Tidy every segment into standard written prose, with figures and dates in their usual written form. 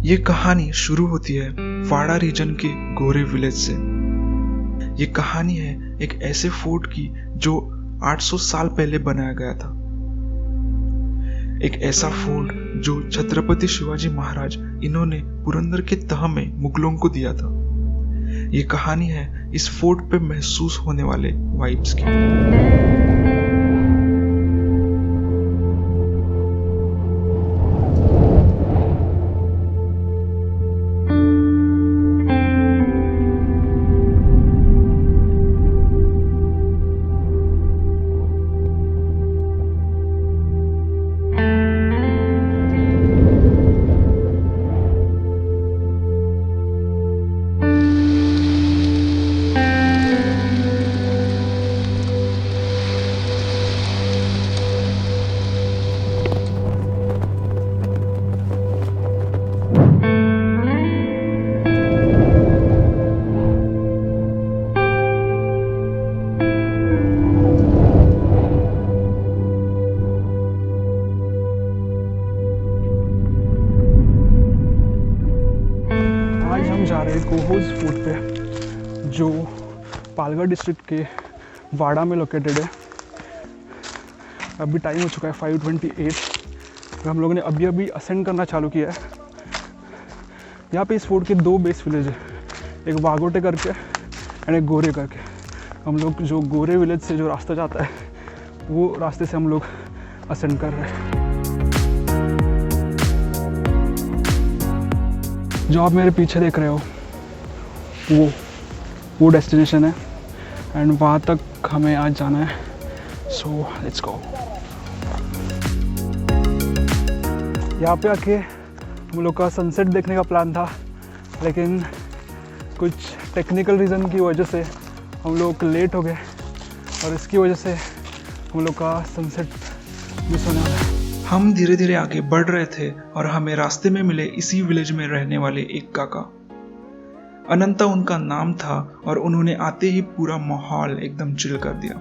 ये कहानी शुरू होती है वाड़ा रीजन के गोरे विलेज से। ये कहानी है एक ऐसे फोर्ट की जो 800 साल पहले बनाया गया था। एक ऐसा फोर्ट जो छत्रपति शिवाजी महाराज इन्होंने पुरंदर के तह में मुगलों को दिया था। ये कहानी है इस फोर्ट पे महसूस होने वाले वाइब्स की। जा रहे हैं कोहोज फोर्ट पे जो पालगढ़ डिस्ट्रिक्ट के वाड़ा में लोकेटेड है। अभी टाइम हो चुका है 5:28 और हम लोगों ने अभी असेंड करना चालू किया है। यहाँ पे इस फोर्ट के 2 बेस विलेज है, एक वागोटे करके एंड एक गोरे करके। हम लोग जो गोरे विलेज से जो रास्ता जाता है वो रास्ते से हम लोग असेंड कर रहे हैं। जो आप मेरे पीछे देख रहे हो वो डेस्टिनेशन है एंड वहाँ तक हमें आज जाना है। So let's go. यहाँ पे आके हम लोग का सनसेट देखने का प्लान था, लेकिन कुछ टेक्निकल रीज़न की वजह से हम लोग लेट हो गए और इसकी वजह से हम लोग का सनसेट मिस होने वाला है। हम धीरे धीरे आगे बढ़ रहे थे और हमें रास्ते में मिले इसी विलेज में रहने वाले एक काका। अनंता उनका नाम था और उन्होंने आते ही पूरा माहौल एकदम चिल कर दिया।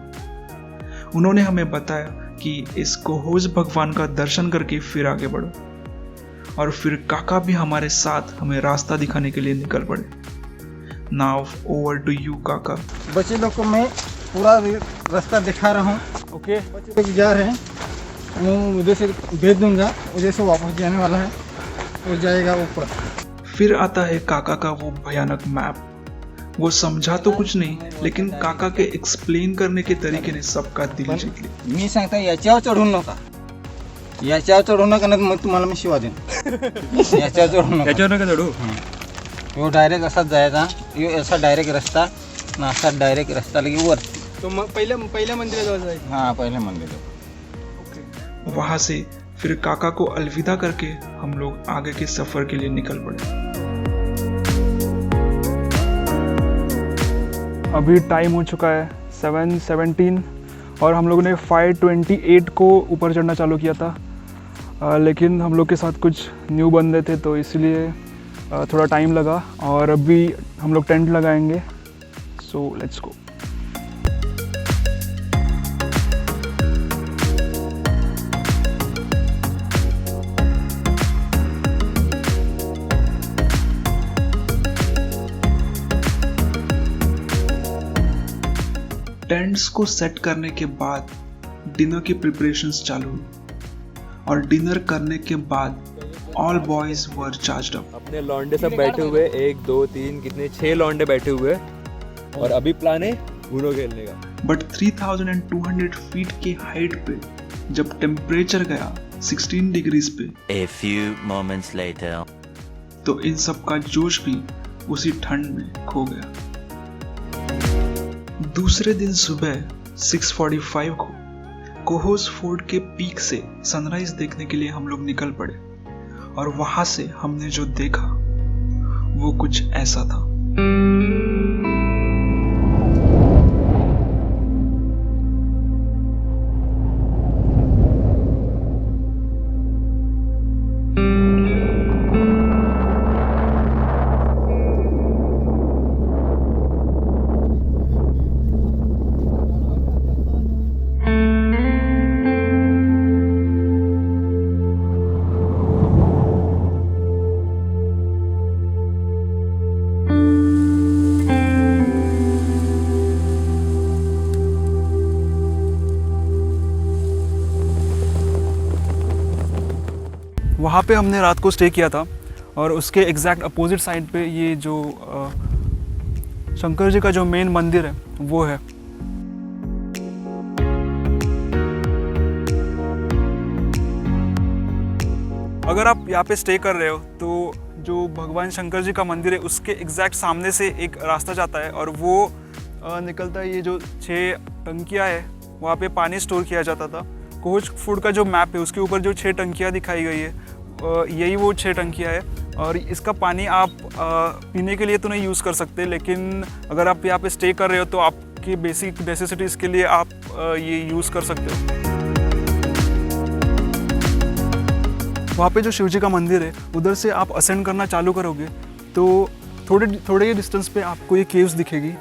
उन्होंने हमें बताया कि इस कोहोज भगवान का दर्शन करके फिर आगे बढ़ो, और फिर काका भी हमारे साथ हमें रास्ता दिखाने के लिए निकल पड़े। नाउ ओवर टू यू काका। बच्चे लोग को मैं पूरा रास्ता दिखा रहा हूँ। ओके, बच्चे लोग जा रहे हैं, मैं उधर से भेज दूंगा, उधर से वापस जाने वाला है, वो जाएगा ऊपर। फिर आता है काका का वो भयानक मैप। वो समझा तो कुछ नहीं, लेकिन काका के एक्सप्लेन करने के तरीके ने सबका दिल जीत लिया। मी सांगता याच्यावर चढून नका, याच्यावर चढू नका, नाही मग तुम्हाला मी शिवा देईन। याच्यावर चढू नका, याच्यावर नका चढू। यो डायरेक्ट असाच जायचा, यो असा डायरेक्ट रस्ता ना, असा डायरेक्ट रस्ता लगे वरती। तो मग पहिल्या मंदिराजवळ जायचं। हां, पहिल्या मंदिराजवळ। वहां से फिर काका को अलविदा करके हम लोग आगे के सफर के लिए निकल पड़े। अभी टाइम हो चुका है 7:17 और हम लोगों ने 5:28 को ऊपर चढ़ना चालू किया था, लेकिन हम लोग के साथ कुछ न्यू बंदे थे तो इसलिए थोड़ा टाइम लगा और अभी हम लोग टेंट लगाएंगे। So let's go. टेंट्स को सेट करने के बाद डिनर की प्रिपरेशंस चालू हुई और डिनर करने के बाद all boys were charged up. अपने लौंडे सब बैठे हुए, 1 2 3 कितने 6 लौंडे बैठे हुए और अभी प्लान है ऊनो खेलने का। बट 3200 फीट की हाइट पे जब टेम्परेचर गया 16 डिग्रीज पे, A few moments later, तो इन सब का जोश भी उसी ठंड में खो गया। दूसरे दिन सुबह 6:45 को कोहोज फोर्ट के पीक से सनराइज देखने के लिए हम लोग निकल पड़े और वहां से हमने जो देखा वो कुछ ऐसा था। वहाँ पे हमने रात को स्टे किया था और उसके एग्जैक्ट अपोजिट साइड पे ये जो शंकर जी का जो मेन मंदिर है वो है। अगर आप यहाँ पे स्टे कर रहे हो तो जो भगवान शंकर जी का मंदिर है उसके एग्जैक्ट सामने से एक रास्ता जाता है और वो निकलता है। ये जो 6 टंकियाँ है वहाँ पे पानी स्टोर किया जाता था। कोच फूड का जो मैप है उसके ऊपर जो 6 टंकियाँ दिखाई गई है यही वो 6 टंकियाँ है। और इसका पानी आप पीने के लिए तो नहीं यूज़ कर सकते, लेकिन अगर आप यहाँ पे स्टे कर रहे हो तो आपकी बेसिक नेसेसिटीज़ के लिए आप ये यूज़ कर सकते हो। वहाँ पे जो शिव जी का मंदिर है उधर से आप असेंड करना चालू करोगे तो थोड़े डिस्टेंस पे आपको ये केव्स दिखेगी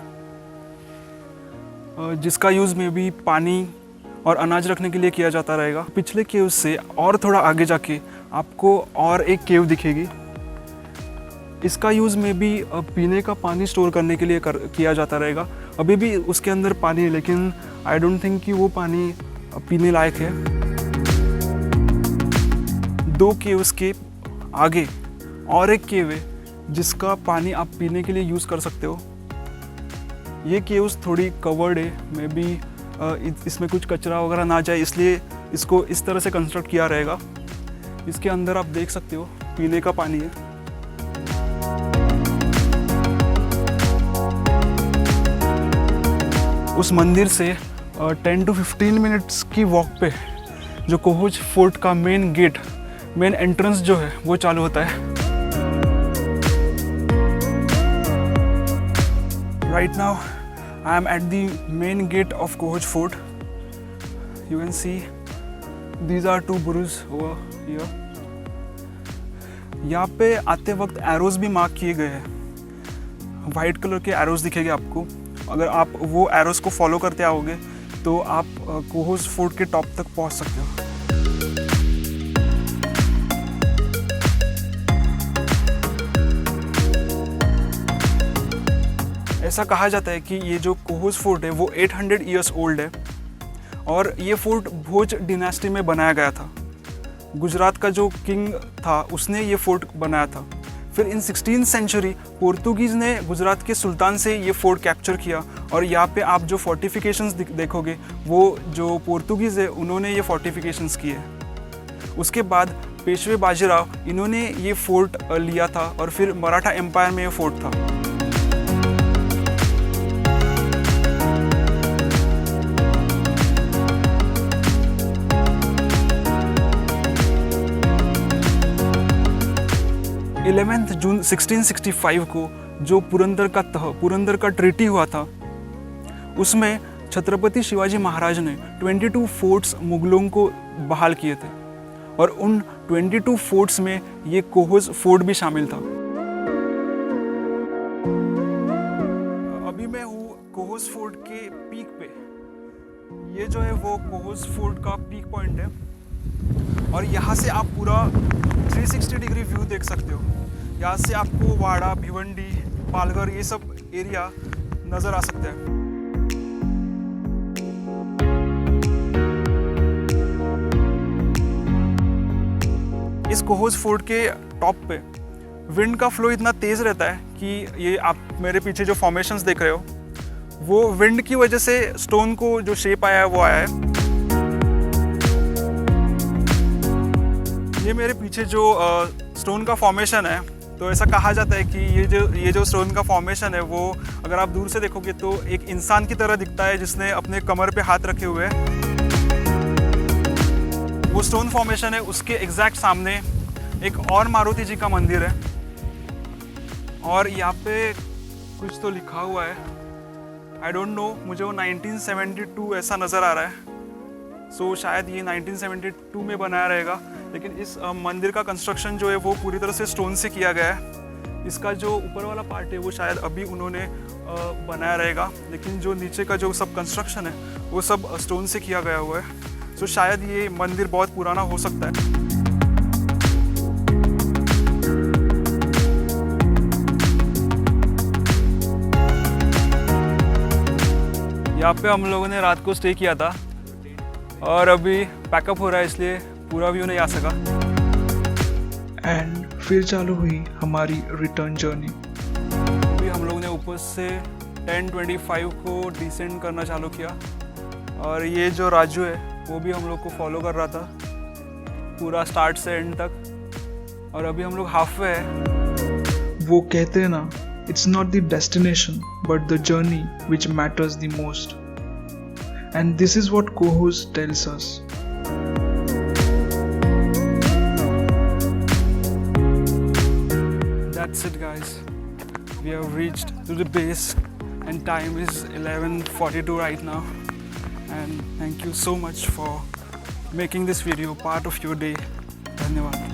जिसका यूज़ में भी पानी और अनाज रखने के लिए किया जाता रहेगा। पिछले केव से और थोड़ा आगे जाके आपको और एक केव दिखेगी। इसका यूज़ में भी पीने का पानी स्टोर करने के लिए किया जाता रहेगा। अभी भी उसके अंदर पानी है लेकिन आई डोंट थिंक कि वो पानी पीने लायक है। 2 केव्स के आगे और एक केव है जिसका पानी आप पीने के लिए यूज़ कर सकते हो। ये केव्स थोड़ी कवर्ड है, मे बी इसमें कुछ कचरा वगैरह ना जाए इसलिए इसको इस तरह से कंस्ट्रक्ट किया रहेगा। इसके अंदर आप देख सकते हो पीने का पानी है। उस मंदिर से 10 to 15 मिनट्स की वॉक पे जो कोहोज फोर्ट का मेन एंट्रेंस जो है वो चालू होता है। Right now I am at the main gate of Kohoj Fort. You can see these are 2 burus over here. यहाँ पे आते वक्त एरोज भी मार्क किए गए हैं। वाइट कलर के एरोज दिखेंगे आपको। अगर आप वो एरोज को फॉलो करते आओगे तो आप कोहोज फोर्ट के टॉप तक पहुँच सकते हो। ऐसा कहा जाता है कि ये जो कोहोज फोर्ट है वो 800 ईयर्स ओल्ड है और ये फोर्ट भोज डिनास्टी में बनाया गया था। गुजरात का जो किंग था उसने ये फोर्ट बनाया था। फिर इन 16th सेंचुरी पोर्तुगीज़ ने गुजरात के सुल्तान से ये फोर्ट कैप्चर किया और यहाँ पे आप जो फोर्टिफिकेशंस देखोगे वो जो पोर्तुगीज़ है उन्होंने ये फोर्टिफिकेशंस किए। उसके बाद पेशवे बाजीराव इन्होंने ये फोर्ट लिया था और फिर मराठा एम्पायर में ये फोर्ट था। जून 1665 को जो पुरंदर का ट्रीटी हुआ था उसमें छत्रपति शिवाजी महाराज ने 22 फोर्ट्स मुगलों को बहाल किए थे और उन 22 फोर्ट्स में ये कोहोज फोर्ट भी शामिल था। अभी मैं हूँ कोहोज फोर्ट के पीक पे। ये जो है वो कोहोज फोर्ट का पीक पॉइंट है और यहाँ से आप पूरा 360 डिग्री व्यू देख सकते हो। यहाँ से आपको वाड़ा, भिवंडी, पालघर ये सब एरिया नज़र आ सकता है। इस कोहोज फोर्ट के टॉप पे विंड का फ्लो इतना तेज़ रहता है कि ये आप मेरे पीछे जो फॉर्मेशंस देख रहे हो वो विंड की वजह से स्टोन को जो शेप आया है वो आया है। ये मेरे पीछे जो स्टोन का फॉर्मेशन है तो ऐसा कहा जाता है कि ये जो स्टोन का फॉर्मेशन है वो अगर आप दूर से देखोगे तो एक इंसान की तरह दिखता है जिसने अपने कमर पे हाथ रखे हुए हैं। वो स्टोन फॉर्मेशन है उसके एग्जैक्ट सामने एक और मारुति जी का मंदिर है और यहाँ पे कुछ तो लिखा हुआ है, आई डोंट नो, मुझे वो 1972 ऐसा नज़र आ रहा है। सो शायद ये 1972 में बनाया रहेगा। लेकिन इस मंदिर का कंस्ट्रक्शन जो है वो पूरी तरह से स्टोन से किया गया है। इसका जो ऊपर वाला पार्ट है वो शायद अभी उन्होंने बनाया रहेगा, लेकिन जो नीचे का जो सब कंस्ट्रक्शन है वो सब स्टोन से किया गया हुआ है। सो शायद ये मंदिर बहुत पुराना हो सकता है। यहाँ पे हम लोगों ने रात को स्टे किया था और अभी पैकअप हो रहा है इसलिए पूरा व्यू नहीं आ सका। एंड फिर चालू हुई हमारी रिटर्न जर्नी। अभी हम लोग ने ऊपर से 10:25 को डिसेंड करना चालू किया और ये जो राजू है वो भी हम लोग को फॉलो कर रहा था पूरा स्टार्ट से एंड तक और अभी हम लोग हाफ वे है। वो कहते हैं ना, it's not the destination but the journey which matters the most, and this is what co-host tells us. That's it guys, we have reached to the base and time is 11:42 right now, and thank you so much for making this video part of your day. धन्यवाद।